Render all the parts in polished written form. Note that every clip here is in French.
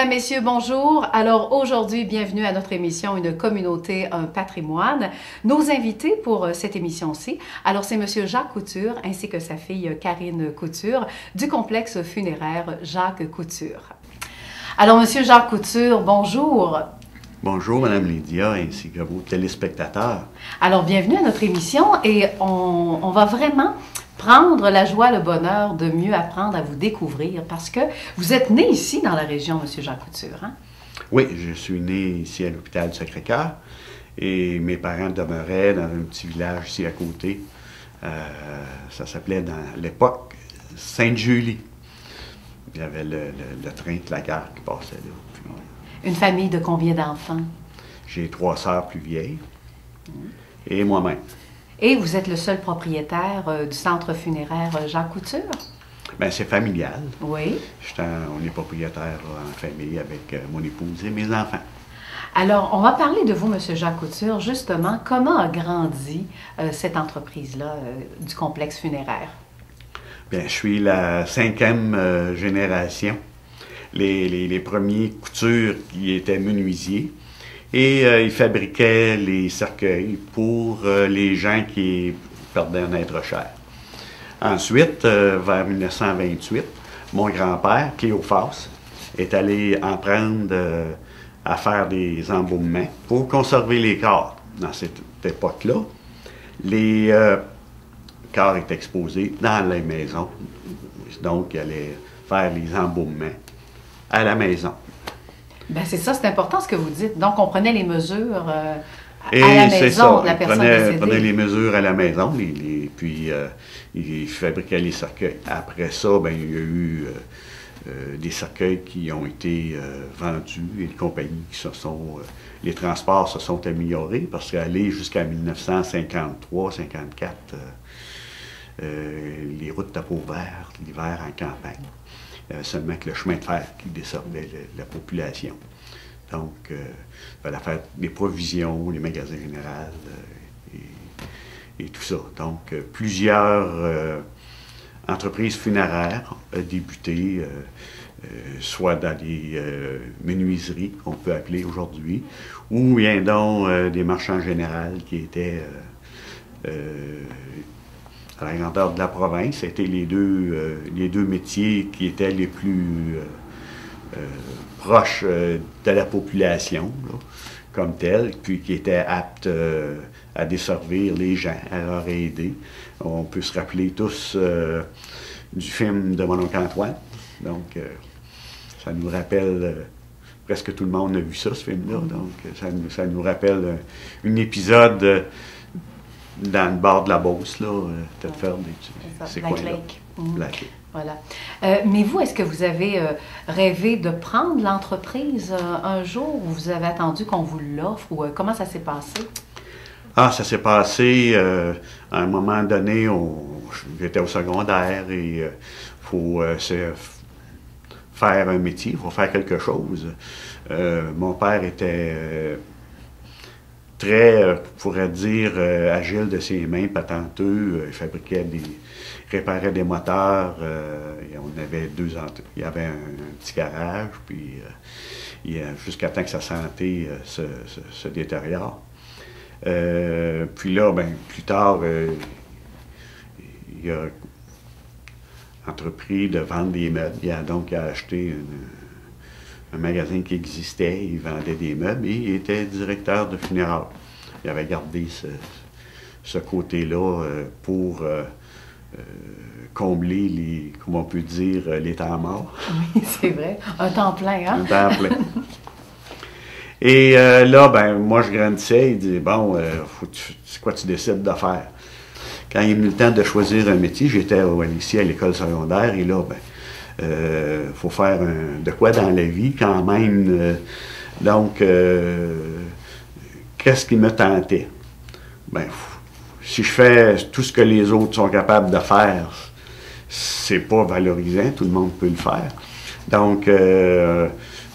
Mesdames, Messieurs, bonjour. Alors aujourd'hui, bienvenue à notre émission Une communauté, un patrimoine. Nos invités pour cette émission-ci, alors c'est Monsieur Jacques Couture ainsi que sa fille Karine Couture du complexe funéraire Jacques Couture. Alors Monsieur Jacques Couture, bonjour. Bonjour Madame Lydia ainsi que vos téléspectateurs. Alors bienvenue à notre émission et on va vraiment prendre la joie, le bonheur de mieux apprendre à vous découvrir parce que vous êtes né ici dans la région, M. Jacques Couture, hein? Oui, je suis né ici à l'hôpital du Sacré-Cœur et mes parents demeuraient dans un petit village ici à côté. Ça s'appelait dans l'époque Sainte-Julie. Il y avait le train de la gare qui passait là. Puis, une famille de combien d'enfants? j'ai 3 sœurs plus vieilles et moi-même. Et vous êtes le seul propriétaire du centre funéraire Jacques Couture? Bien, c'est familial. Oui. On est propriétaire en famille avec mon épouse et mes enfants. Alors, on va parler de vous, M. Jacques Couture, justement. Comment a grandi cette entreprise-là du complexe funéraire? Bien, je suis la 5e génération. Les premiers coutures qui étaient menuisiers. Et ils fabriquaient les cercueils pour les gens qui perdaient un être cher. Ensuite, vers 1928, mon grand-père, Cléophas, est allé en prendre à faire des embaumements pour conserver les corps. Dans cette époque-là, les corps étaient exposés dans les maisons. Donc, il allait faire les embaumements à la maison. Bien, c'est ça, c'est important ce que vous dites. Donc, on prenait les mesures à et la maison de la personne décédée. Il prenait les mesures à la maison, puis il fabriquait les cercueils. Après ça, bien, il y a eu des cercueils qui ont été vendus et des compagnies qui les transports se sont améliorés parce qu'aller jusqu'à 1953-54, les routes étaient pas ouvertes l'hiver en campagne. Il y avait seulement que le chemin de fer qui desservait la population. Donc, il fallait faire des provisions, les magasins généraux et tout ça. Donc, plusieurs entreprises funéraires ont débuté, soit dans des menuiseries, qu'on peut appeler aujourd'hui, ou bien donc des marchands généraux qui étaient à la grandeur de la province. C'était les deux métiers qui étaient les plus proches de la population, là, comme tel, puis qui étaient aptes à desservir les gens, à leur aider. On peut se rappeler tous du film de mon oncle Antoine. Donc, ça nous rappelle, presque tout le monde a vu ça, ce film-là. Donc, ça nous rappelle un épisode dans le bord de la Beauce, là, peut-être faire ces coins-là. Black Lake. Voilà. Mais vous, est-ce que vous avez rêvé de prendre l'entreprise un jour ou vous avez attendu qu'on vous l'offre ou comment ça s'est passé? Ah, ça s'est passé à un moment donné, j'étais au secondaire et il faut faire un métier, il faut faire quelque chose. Mon père était très, je pourrais dire, agile de ses mains, patenteux. Il réparait des moteurs. Et on avait il y avait un petit garage, puis jusqu'à temps que sa santé se détériore. Puis là, ben, plus tard, il a entrepris de vendre des meubles. Il a acheté un magasin qui existait, il vendait des meubles et il était directeur de funérailles. Il avait gardé ce côté-là pour combler comment on peut dire, les temps morts. Oui, c'est vrai. Un temps plein, hein? Un temps plein. Et là, ben, moi, je grandissais, il disait, bon, c'est quoi tu décides de faire? Quand il est venu le temps de choisir un métier, j'étais ici à l'école secondaire et là, ben, faut faire de quoi dans la vie quand même. Donc, qu'est-ce qui me tentait? Ben, si je fais tout ce que les autres sont capables de faire, c'est pas valorisant, tout le monde peut le faire. Donc,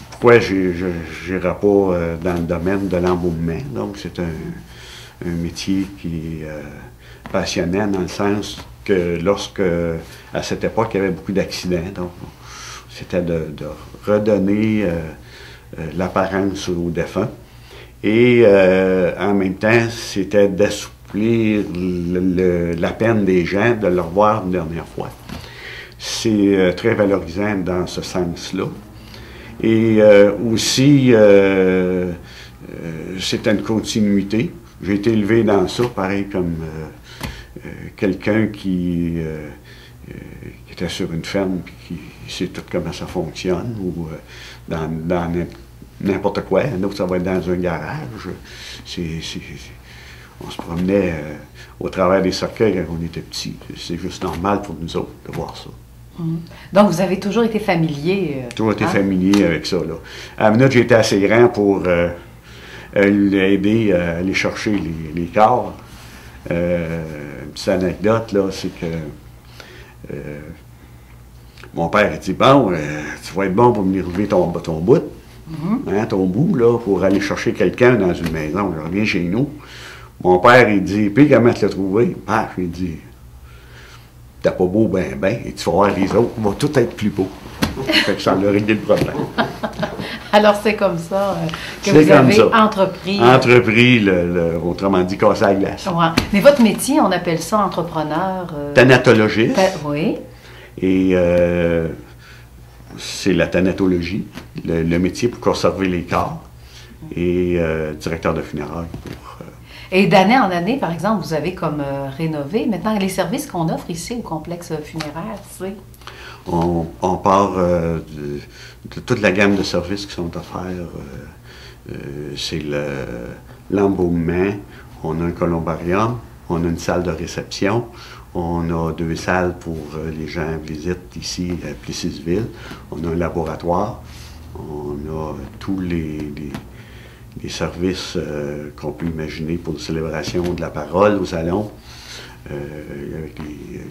pourquoi j'irais pas dans le domaine de l'embaumement? Donc, c'est un métier qui est passionnant dans le sens que à cette époque, il y avait beaucoup d'accidents. Donc, C'était de redonner l'apparence aux défunts. Et en même temps, c'était d'assouplir la peine des gens, de le revoir une dernière fois. C'est très valorisant dans ce sens-là. Et aussi, c'était une continuité. J'ai été élevé dans ça, pareil comme quelqu'un qui était sur une ferme et qui sait tout comment ça fonctionne, ou dans n'importe quoi. Un autre, ça va être dans un garage. On se promenait au travers des cercueils quand on était petits. C'est juste normal pour nous autres de voir ça. Donc, vous avez toujours été familier. Toujours été familier avec ça, là. À la minute, j'ai été assez grand pour l'aider à aller chercher les corps. Une petite anecdote, là, c'est que mon père a dit, bon, tu vas être bon pour venir relever ton bout, hein, ton bout, là, pour aller chercher quelqu'un dans une maison. Je reviens chez nous. Mon père, il dit, puis comment tu l'as trouvé? Ah, il dit, t'as pas beau, ben, et tu vas voir les autres, vont tout être plus beaux. Fait que ça a réglé le problème. Alors, c'est comme ça que vous avez entrepris. Entrepris, autrement dit, casser la glace. Ouais. Mais votre métier, on appelle ça entrepreneur. Thanatologiste. Oui. Et c'est la thanatologie, le métier pour conserver les corps. Et directeur de funérailles pour. Et d'année en année, par exemple, vous avez comme rénové. Maintenant, les services qu'on offre ici au complexe funéraire, c'est? On part de toute la gamme de services qui sont offerts. C'est l'embaumement, on a un columbarium, on a une salle de réception, on a 2 salles pour les gens visitent ici à Plessisville, on a un laboratoire, on a tous les services qu'on peut imaginer pour la célébration de la parole au salon, avec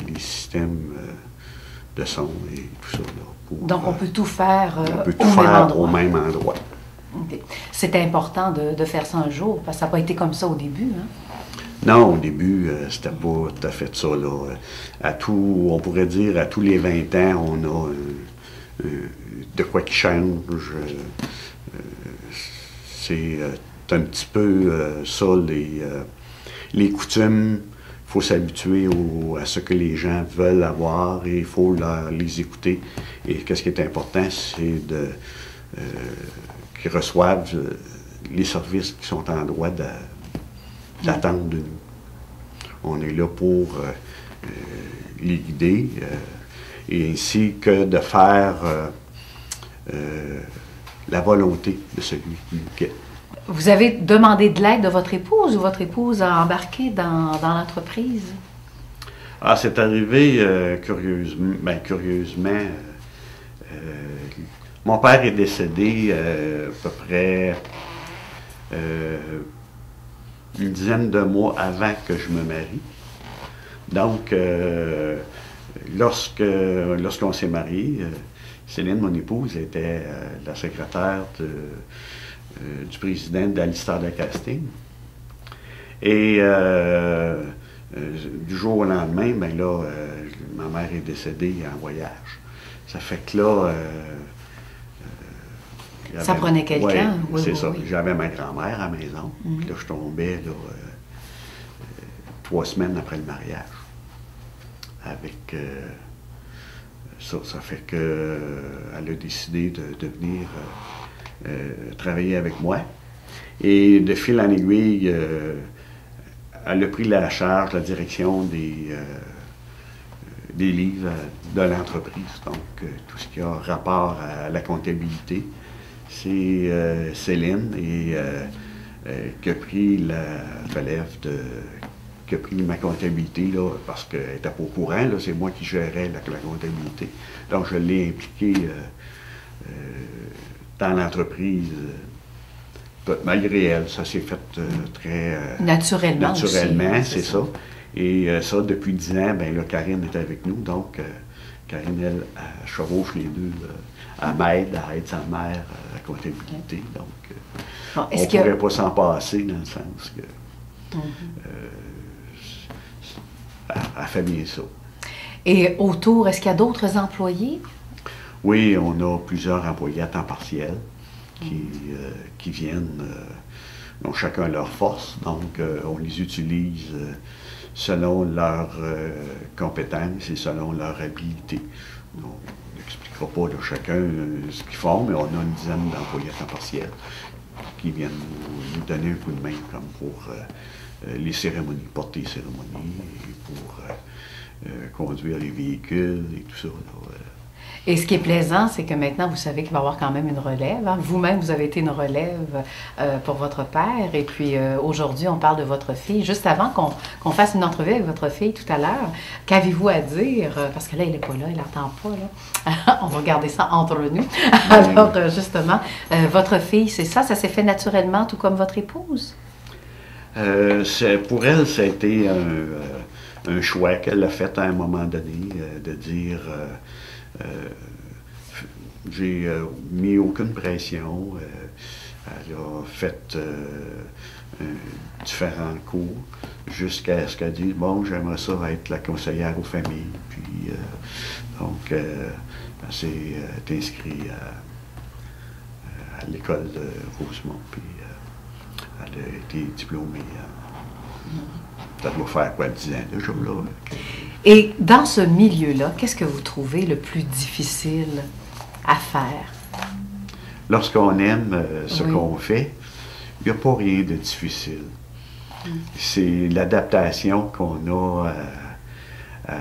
les systèmes de son et tout ça. Là, donc, on peut tout faire au même endroit. Okay. C'était important de faire ça un jour, parce que ça n'a pas été comme ça au début. Hein? Non, au début, c'était pas tout à fait ça. Là. On pourrait dire, à tous les 20 ans, on a de quoi qui change. C'est un petit peu ça, les coutumes. Il faut s'habituer à ce que les gens veulent avoir et il faut les écouter. Et qu'est-ce qui est important, c'est qu'ils reçoivent les services qui sont en droit d'attendre de nous. On est là pour les guider et ainsi que de faire la volonté de celui qui nous quitte. Vous avez demandé de l'aide de votre épouse ou votre épouse a embarqué dans l'entreprise? Ah, c'est arrivé curieusement. Mon père est décédé à peu près une dizaine de mois avant que je me marie. Donc, lorsqu'on s'est mariés, Céline, mon épouse, était la secrétaire du président d'Alistair de Casting. Et du jour au lendemain, ben là, ma mère est décédée en voyage. Ça fait que là... ça prenait quelqu'un? Oui, c'est ça. Oui. J'avais ma grand-mère à la maison. Puis là, je tombais là, 3 semaines après le mariage. Avec ça. Ça fait que elle a décidé de venir travailler avec moi. Et de fil en aiguille, elle a pris la charge, la direction des livres de l'entreprise. Donc, tout ce qui a rapport à la comptabilité, c'est Céline qui a pris la relève qui a pris ma comptabilité, là, parce qu'elle n'était pas au courant, là, c'est moi qui gérais la comptabilité. Donc, je l'ai impliqué dans l'entreprise. Malgré elle, ça s'est fait très naturellement, c'est ça. Et ça, depuis 10 ans, ben là, Karine est avec nous, donc Karine, elle chevauche les deux. Elle m'aide, elle aide sa mère à la comptabilité. Donc, on ne pourrait pas s'en passer dans le sens que elle fait bien ça. Et autour, est-ce qu'il y a d'autres employés? Oui, on a plusieurs employés à temps partiel qui viennent, ont chacun leur force, donc on les utilise selon leurs compétences et selon leur habileté. On n'expliquera pas de chacun ce qu'ils font, mais on a une dizaine d'employés à temps partiel qui viennent nous donner un coup de main comme pour les cérémonies, porter les cérémonies, et pour conduire les véhicules et tout ça. Là. Et ce qui est plaisant, c'est que maintenant, vous savez qu'il va y avoir quand même une relève. Hein. Vous-même, vous avez été une relève pour votre père. Et puis, aujourd'hui, on parle de votre fille. Juste avant qu'on fasse une entrevue avec votre fille tout à l'heure, qu'avez-vous à dire? Parce que là, elle n'est pas là, elle n'entend pas. Là. On va garder ça entre nous. Alors, justement, votre fille, c'est ça? Ça s'est fait naturellement, tout comme votre épouse? Pour elle, ça a été un choix qu'elle a fait à un moment donné, de dire... j'ai mis aucune pression. Elle a fait différents cours jusqu'à ce qu'elle dise bon, j'aimerais ça être la conseillère aux familles. Puis, donc, elle s'est inscrite à l'école de Rosemont. Puis, elle a été diplômée. Ça doit faire quoi, 10 ans déjà, là. Et dans ce milieu-là, qu'est-ce que vous trouvez le plus difficile à faire? Lorsqu'on aime ce qu'on fait, il n'y a pas rien de difficile. C'est l'adaptation qu'on a à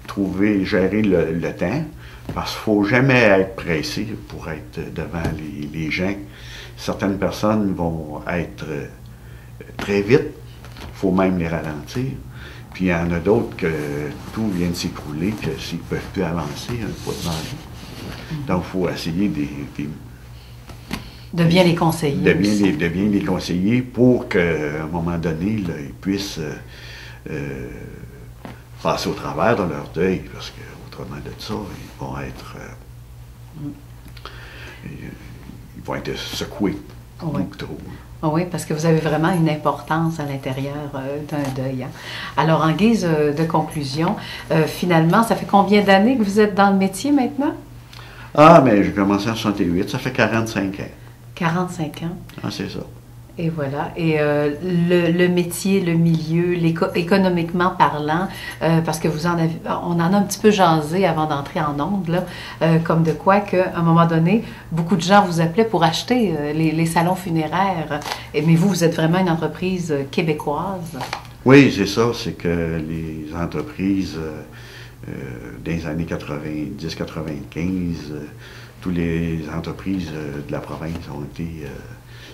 trouver, gérer le temps, parce qu'il ne faut jamais être pressé pour être devant les gens. Certaines personnes vont être très vite, il faut même les ralentir. Puis il y en a d'autres que tout vient de s'écrouler, que s'ils ne peuvent plus avancer, un pas devant eux. Donc il faut essayer de bien les conseiller. De bien les conseiller pour qu'à un moment donné, là, ils puissent passer au travers de leur deuil, parce qu'autrement de ça, ils vont être secoués. Oui. Beaucoup trop. Oui, parce que vous avez vraiment une importance à l'intérieur d'un deuil. Hein. Alors, en guise de conclusion, finalement, ça fait combien d'années que vous êtes dans le métier maintenant? Ah, mais j'ai commencé en 68, ça fait 45 ans. 45 ans? Ah, c'est ça. Et voilà. Et le métier, le milieu, économiquement parlant, parce que on en a un petit peu jasé avant d'entrer en ondes, là, comme de quoi qu'à un moment donné, beaucoup de gens vous appelaient pour acheter les salons funéraires. Mais vous êtes vraiment une entreprise québécoise. Oui, c'est ça. C'est que les entreprises des années 90-95, toutes les entreprises de la province ont été...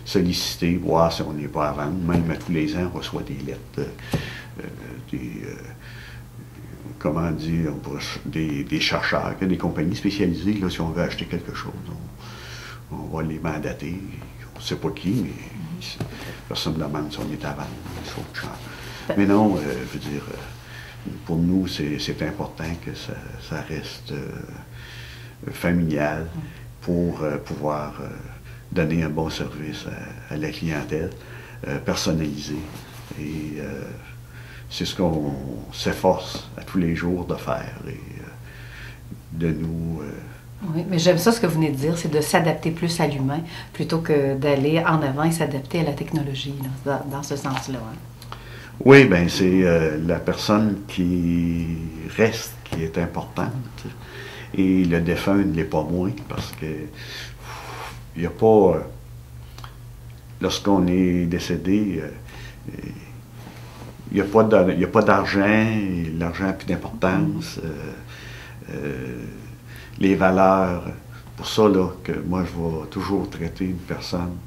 solliciter, voir si on n'est pas à vendre. Même à tous les ans, on reçoit des lettres, comment dire, des chercheurs, des compagnies spécialisées, là, si on veut acheter quelque chose. On va les mandater. On ne sait pas qui, mais personne ne demande si on est à vendre. Mais non, je veux dire, pour nous, c'est important que ça reste familial pour pouvoir... donner un bon service à la clientèle, personnalisé. Et c'est ce qu'on s'efforce à tous les jours de faire et de nous... Oui, mais j'aime ça ce que vous venez de dire, c'est de s'adapter plus à l'humain plutôt que d'aller en avant et s'adapter à la technologie, là, dans ce sens-là. Hein. Oui, bien, c'est la personne qui reste qui est importante et le défunt ne l'est pas moins parce que il n'y a pas, lorsqu'on est décédé, il n'y a pas d'argent, l'argent n'a plus d'importance, les valeurs. Pour ça là, que moi, je vais toujours traiter une personne.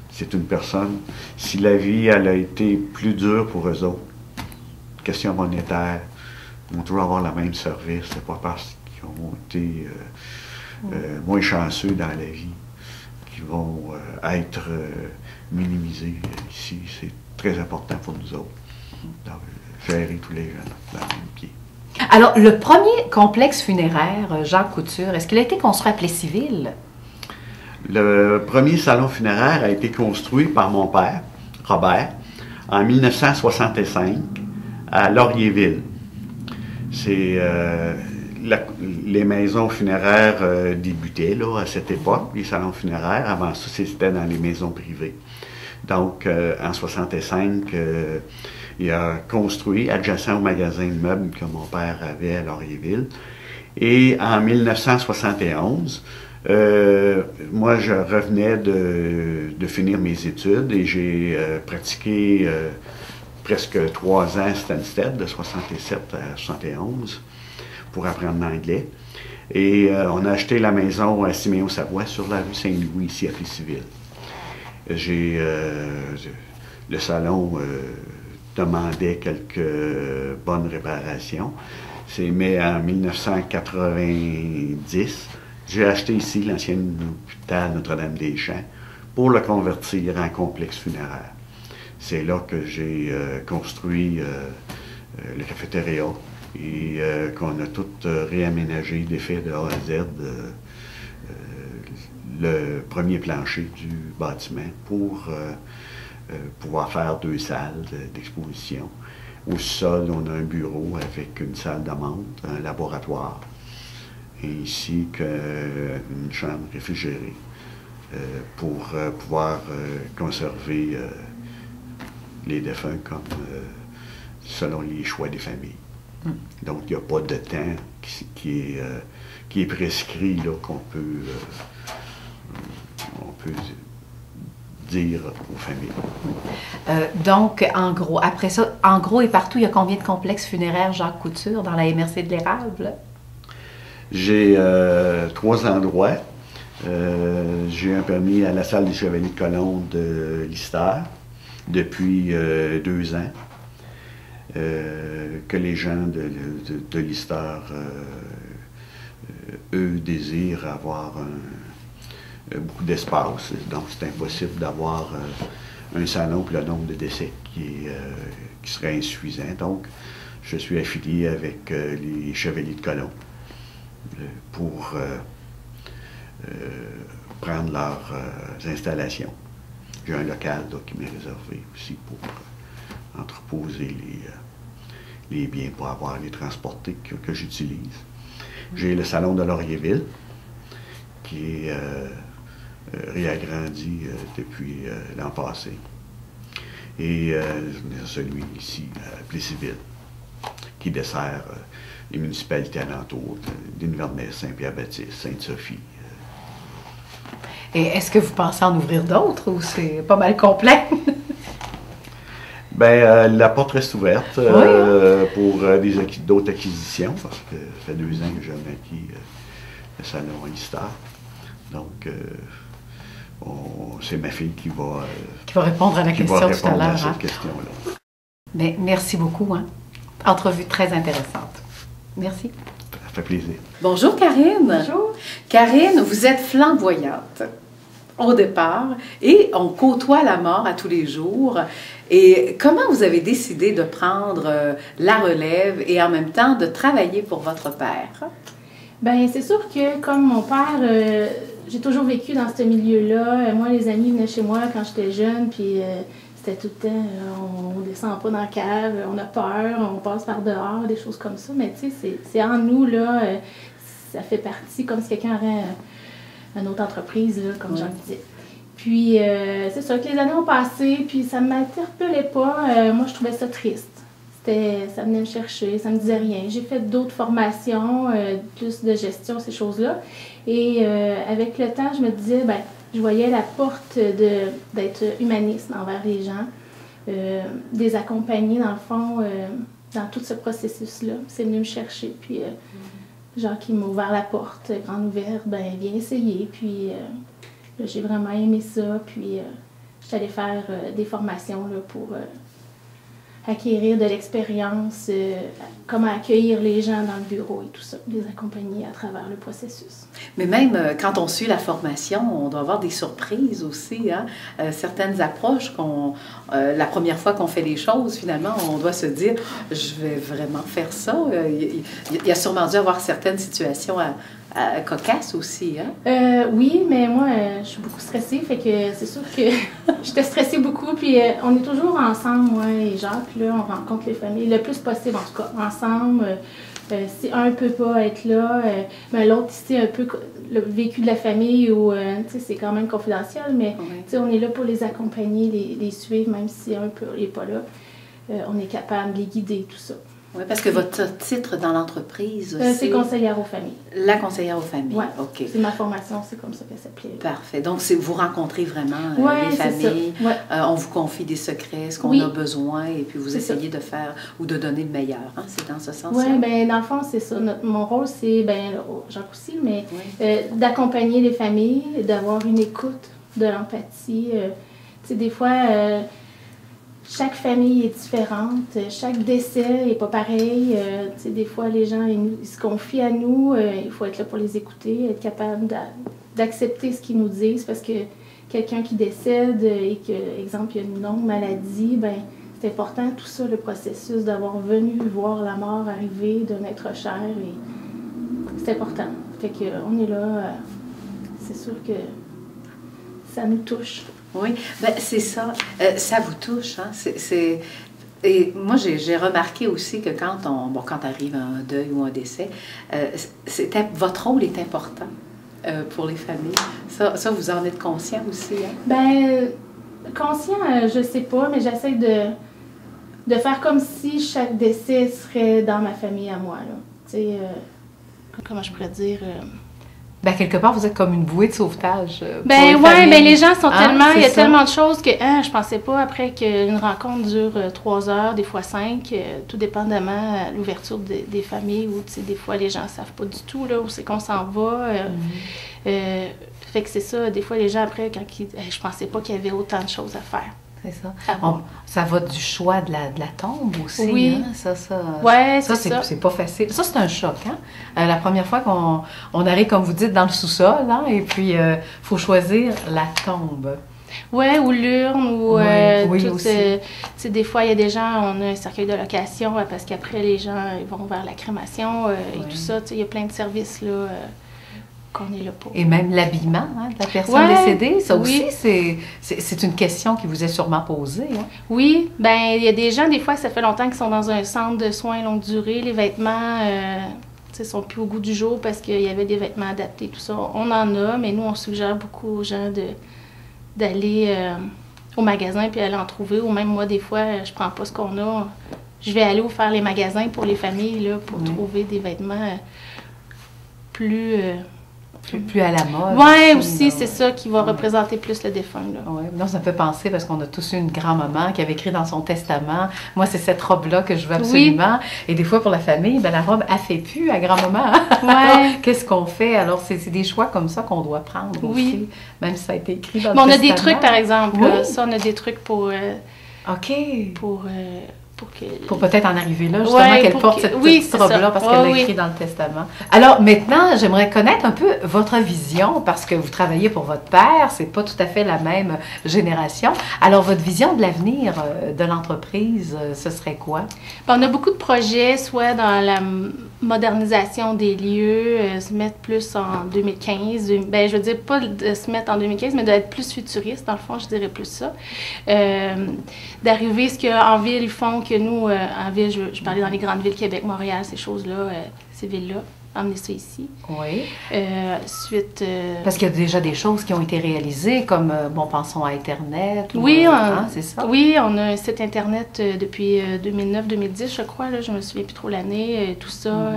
C'est une personne, si la vie elle a été plus dure pour eux autres, question monétaire, ils vont toujours avoir le même service. C'est pas parce qu'ils ont été moins chanceux dans la vie qui vont être minimisés ici. C'est très important pour nous autres. Gérer tous les gens dans le même pied. Alors, le premier complexe funéraire, Jacques Couture, est-ce qu'il a été construit à Plessisville? Le premier salon funéraire a été construit par mon père, Robert, en 1965, à Laurierville. C'est les maisons funéraires débutaient là, à cette époque, les salons funéraires. Avant ça, c'était dans les maisons privées. Donc, en 65, il a construit, adjacent au magasin de meubles que mon père avait à Laurierville. Et en 1971, moi, je revenais de finir mes études et j'ai pratiqué presque 3 ans à Stansted, de 67 à 71, pour apprendre l'anglais. Et on a acheté la maison à Siméon-Savoie, sur la rue Saint-Louis, ici à Plessisville. Le salon demandait quelques bonnes réparations. Mais en 1990, j'ai acheté ici l'ancien hôpital Notre-Dame-des-Champs pour le convertir en complexe funéraire. C'est là que j'ai construit le cafétéria et qu'on a tout réaménagé, défait de A à Z, le premier plancher du bâtiment pour pouvoir faire 2 salles d'exposition. Au sol, on a un bureau avec une salle de monte, un laboratoire, et ici une chambre réfrigérée pour pouvoir conserver les défunts comme selon les choix des familles. Donc, il n'y a pas de temps qui est prescrit là, qu'on peut dire aux familles. Donc, en gros, après ça, en gros et partout, il y a combien de complexes funéraires Jacques Couture dans la MRC de l'Érable? J'ai 3 endroits. J'ai un permis à la salle des Chevaliers de Colomb de Lister depuis 2 ans. Que les gens de Lister, eux, désirent avoir beaucoup d'espace. Donc, c'est impossible d'avoir un salon pour le nombre de décès qui serait insuffisant. Donc, je suis affilié avec les Chevaliers de Colomb pour prendre leurs installations. J'ai un local là, qui m'est réservé aussi pour entreposer les biens pour avoir les transportés que j'utilise. J'ai le salon de Laurierville qui est réagrandi depuis l'an passé. Et celui ici à Plessisville qui dessert les municipalités alentours d'Inverness, Saint-Pierre-Baptiste, Sainte-Sophie. Et est-ce que vous pensez en ouvrir d'autres ou c'est pas mal complet? Bien, la porte reste ouverte pour d'autres acquisitions, parce que ça fait 2 ans que j'ai acquis le salon à Lister. Donc, c'est ma fille qui va répondre à la question tout à l'heure. À cette question-là. Bien, merci beaucoup. Entrevue très intéressante. Merci. Ça fait plaisir. Bonjour Karine. Bonjour. Karine, vous êtes flamboyante au départ et on côtoie la mort à tous les jours. Et comment vous avez décidé de prendre la relève et en même temps de travailler pour votre père? Bien, c'est sûr que comme mon père, j'ai toujours vécu dans ce milieu-là. Moi, les amis venaient chez moi quand j'étais jeune, puis c'était tout le temps, on descend pas dans la cave, on a peur, on passe par dehors, des choses comme ça. Mais tu sais, c'est en nous, là, ça fait partie, comme si quelqu'un aurait une autre entreprise, là, comme j'en disais. Puis, c'est sûr que les années ont passé, puis ça ne m'interpellait pas. Moi, je trouvais ça triste. Ça venait me chercher, ça me disait rien. J'ai fait d'autres formations, plus de gestion, ces choses-là. Et avec le temps, je me disais, ben, je voyais la porte d'être humaniste envers les gens, des accompagner, dans le fond, dans tout ce processus-là. C'est venu me chercher, puis Jacques, il m'a ouvert la porte, grande ouverte, ben, viens essayer, puis là, j'ai vraiment aimé ça, puis je suis allée faire des formations là, pour acquérir de l'expérience, comment accueillir les gens dans le bureau et tout ça, les accompagner à travers le processus. Mais même quand on suit la formation, on doit avoir des surprises aussi, hein? Certaines approches la première fois qu'on fait les choses, finalement, on doit se dire, je vais vraiment faire ça. Il y a sûrement dû avoir certaines situations cocasse aussi, hein? Oui, mais moi, je suis beaucoup stressée, fait que c'est sûr que j'étais stressée beaucoup, puis on est toujours ensemble, moi et Jacques, là, on rencontre les familles, le plus possible, en tout cas, ensemble. Si un peut pas être là, mais l'autre, c'est un peu le vécu de la famille où, c'est quand même confidentiel, mais on est là pour les accompagner, les suivre, même si un n'est pas là. On est capable de les guider, tout ça. Oui, parce que votre titre dans l'entreprise, c'est conseillère aux familles. La conseillère aux familles, oui. OK. C'est ma formation, c'est comme ça qu'elle s'appelait. Parfait. Donc, vous rencontrez vraiment les familles, on vous confie des secrets, ce qu'on a besoin, et puis vous essayez de faire ou de donner le meilleur. Hein? C'est dans ce sens-là? Oui, bien, dans le fond, c'est ça. Mon rôle, c'est, Jacques aussi, mais d'accompagner les familles, d'avoir une écoute, de l'empathie. Tu sais, des fois... chaque famille est différente, chaque décès n'est pas pareil. Des fois, les gens ils se confient à nous, il faut être là pour les écouter, être capable d'accepter ce qu'ils nous disent, parce que quelqu'un qui décède et que, exemple, il y a une longue maladie, ben c'est important tout ça, le processus d'avoir venu voir la mort arriver d'un être cher, et c'est important. Fait qu'on est là, c'est sûr que ça nous touche. Oui, ben, c'est ça. Ça vous touche, hein? Et moi, j'ai remarqué aussi que quand arrive un deuil ou un décès, votre rôle est important pour les familles. Ça, vous en êtes conscient aussi, hein? Ben, conscient, je sais pas, mais j'essaie de faire comme si chaque décès serait dans ma famille à moi, là. Tu sais, comment je pourrais dire... Ben, quelque part, vous êtes comme une bouée de sauvetage. Ben oui, mais les gens sont tellement... Il y a tellement de choses que je pensais pas après qu'une rencontre dure 3 heures, des fois 5, tout dépendamment de l'ouverture des familles, où des fois les gens ne savent pas du tout là, où c'est qu'on s'en va. Fait que c'est ça, des fois les gens après, quand je pensais pas qu'il y avait autant de choses à faire. C'est ça. Ça va du choix de la tombe aussi. Oui. Hein? Ouais, c'est pas facile. Ça, c'est un choc. Hein? La première fois qu'on arrive, comme vous dites, dans le sous-sol, hein? Et puis il faut choisir la tombe. Oui, ou l'urne, ou oui, aussi. Des fois, il y a des gens, on a un cercueil de location, parce qu'après, les gens ils vont vers la crémation et tout ça. Il y a plein de services là. Qu'on est là pour. Et même l'habillement de la personne décédée, ça aussi, c'est une question qui vous est sûrement posée. Hein? Oui, bien, il y a des gens, des fois, ça fait longtemps qu'ils sont dans un centre de soins longue durée, les vêtements ne sont plus au goût du jour parce qu'il y avait des vêtements adaptés, tout ça. On en a, mais nous, on suggère beaucoup aux gens d'aller au magasin puis aller en trouver, ou même moi, des fois, je prends pas ce qu'on a. Je vais aller faire les magasins pour les familles, là, pour trouver des vêtements plus à la mode. Oui, aussi, c'est ça qui va représenter plus le défunt. Oui, non, ça me fait penser parce qu'on a tous eu une grand-maman qui avait écrit dans son testament, moi, c'est cette robe-là que je veux absolument. Et des fois, pour la famille, la robe, elle ne fait plus à grand-maman. Oui. Qu'est-ce qu'on fait? Alors, c'est des choix comme ça qu'on doit prendre aussi, même si ça a été écrit dans le testament. On a des trucs, par exemple. Ça, on a des trucs pour... OK. Pour peut-être en arriver là, justement, qu'elle porte cette robe-là parce qu'elle l'a écrit dans le testament. Alors, maintenant, j'aimerais connaître un peu votre vision, parce que vous travaillez pour votre père, c'est pas tout à fait la même génération. Alors, votre vision de l'avenir de l'entreprise, ce serait quoi? On a beaucoup de projets, soit dans la modernisation des lieux, se mettre plus en 2015. Je veux dire, pas de se mettre en 2015, mais d'être plus futuriste, dans le fond, je dirais plus ça. D'arriver, ce qu'en ville, ils font, que nous, en ville, je parlais dans les grandes villes, Québec, Montréal, ces choses-là, ces villes-là, emmener ça ici. Oui. Suite... Parce qu'il y a déjà des choses qui ont été réalisées, comme, pensons à Internet. Oui, c'est ça? Oui, on a un site Internet depuis 2009-2010, je crois, là, je me souviens plus trop l'année, tout ça.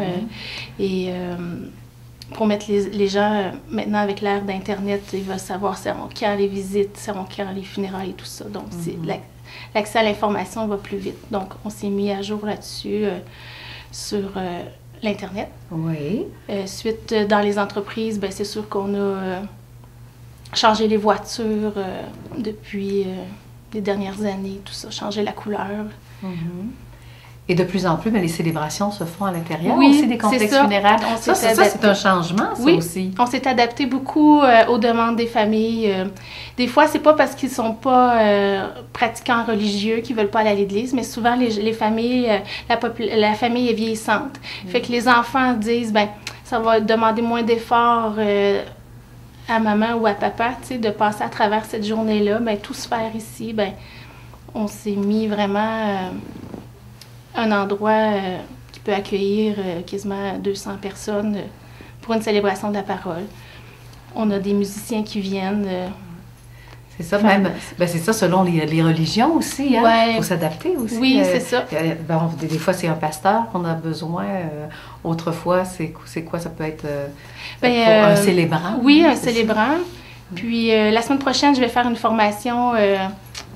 Pour mettre les gens, maintenant, avec l'ère d'Internet, ils veulent savoir quand les visites, quand les funérailles et tout ça. Donc, l'accès à l'information va plus vite. Donc, on s'est mis à jour là-dessus sur l'Internet. Oui. Suite, dans les entreprises, c'est sûr qu'on a changé les voitures depuis les dernières années, tout ça, changé la couleur. Et de plus en plus, les célébrations se font à l'intérieur oui, aussi des complexes funéraires. Ça, c'est un changement, ça aussi. On s'est adapté beaucoup aux demandes des familles. Des fois, c'est pas parce qu'ils sont pas pratiquants religieux qu'ils veulent pas aller à l'église, mais souvent, les familles, la famille est vieillissante. Fait que les enfants disent, ça va demander moins d'efforts à maman ou à papa, tu sais, de passer à travers cette journée-là. Bien, tout se faire ici, bien, on s'est mis vraiment un endroit qui peut accueillir quasiment 200 personnes pour une célébration de la parole. On a des musiciens qui viennent. C'est ça, même, ben c'est ça selon les religions aussi, hein? Ouais. Il faut s'adapter aussi. Oui, c'est ça. Bon, des fois, c'est un pasteur qu'on a besoin. Autrefois, c'est quoi? Ça peut être un célébrant. Oui, un célébrant. Puis, la semaine prochaine, je vais faire une formation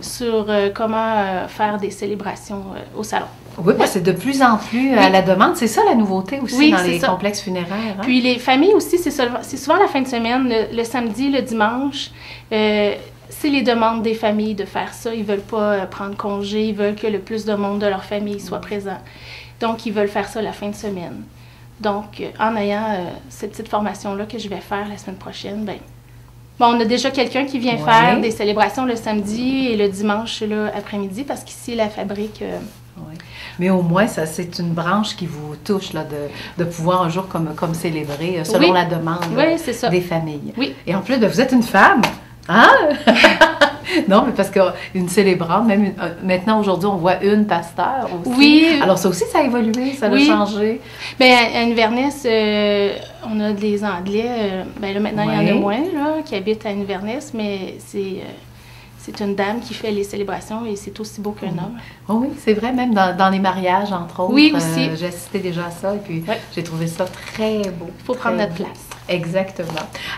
sur comment faire des célébrations au salon. Oui, parce que c'est de plus en plus à la demande. C'est ça la nouveauté aussi dans les complexes funéraires. Hein? Puis les familles aussi, c'est souvent la fin de semaine, le samedi, le dimanche. C'est les demandes des familles de faire ça. Ils ne veulent pas prendre congé. Ils veulent que le plus de monde de leur famille soit présent. Donc, ils veulent faire ça la fin de semaine. Donc, en ayant cette petite formation-là que je vais faire la semaine prochaine, bien, bon, on a déjà quelqu'un qui vient faire des célébrations le samedi et le dimanche là, après-midi parce qu'ici, la fabrique... Oui. Mais au moins, ça, c'est une branche qui vous touche là, de pouvoir un jour comme célébrer selon la demande des familles. Oui. Et en plus, vous êtes une femme. Hein? Non, mais parce qu'une célébrante, même maintenant, aujourd'hui, on voit une pasteur aussi. Oui. Alors ça aussi, ça a évolué, ça a changé. Bien, à Inverness, on a des Anglais. Bien là, maintenant, il y en a moins là, qui habitent à Inverness, mais c'est une dame qui fait les célébrations et c'est aussi beau qu'un homme. Oh oui, c'est vrai, même dans les mariages, entre autres. Oui, aussi. J'ai assisté déjà à ça et puis j'ai trouvé ça très beau. Il faut prendre notre place. Exactement.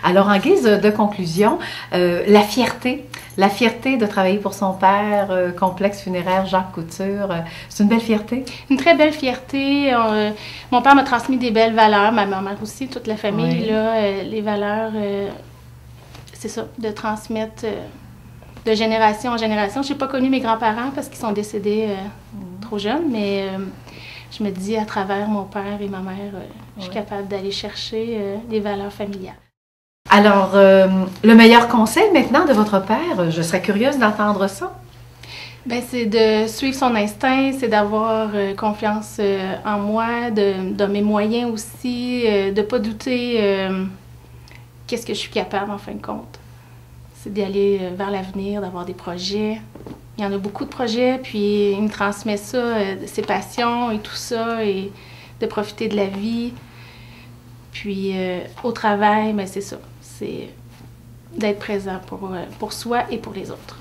Alors, en guise de conclusion, la fierté de travailler pour son père, complexe funéraire Jacques Couture, c'est une belle fierté? Une très belle fierté. Mon père m'a transmis des belles valeurs, ma mère aussi, toute la famille, là, les valeurs, c'est ça, de transmettre... de génération en génération. Je n'ai pas connu mes grands-parents parce qu'ils sont décédés trop jeunes, mais je me dis, à travers mon père et ma mère, je suis capable d'aller chercher des valeurs familiales. Alors, le meilleur conseil maintenant de votre père, je serais curieuse d'entendre ça. Bien, c'est de suivre son instinct, c'est d'avoir confiance en moi, de mes moyens aussi, de ne pas douter qu'est-ce que je suis capable en fin de compte. C'est d'aller vers l'avenir, d'avoir des projets. Il y en a beaucoup de projets, puis il me transmet ça, ses passions et tout ça, et de profiter de la vie. Puis au travail, bien, c'est ça, c'est d'être présent pour soi et pour les autres.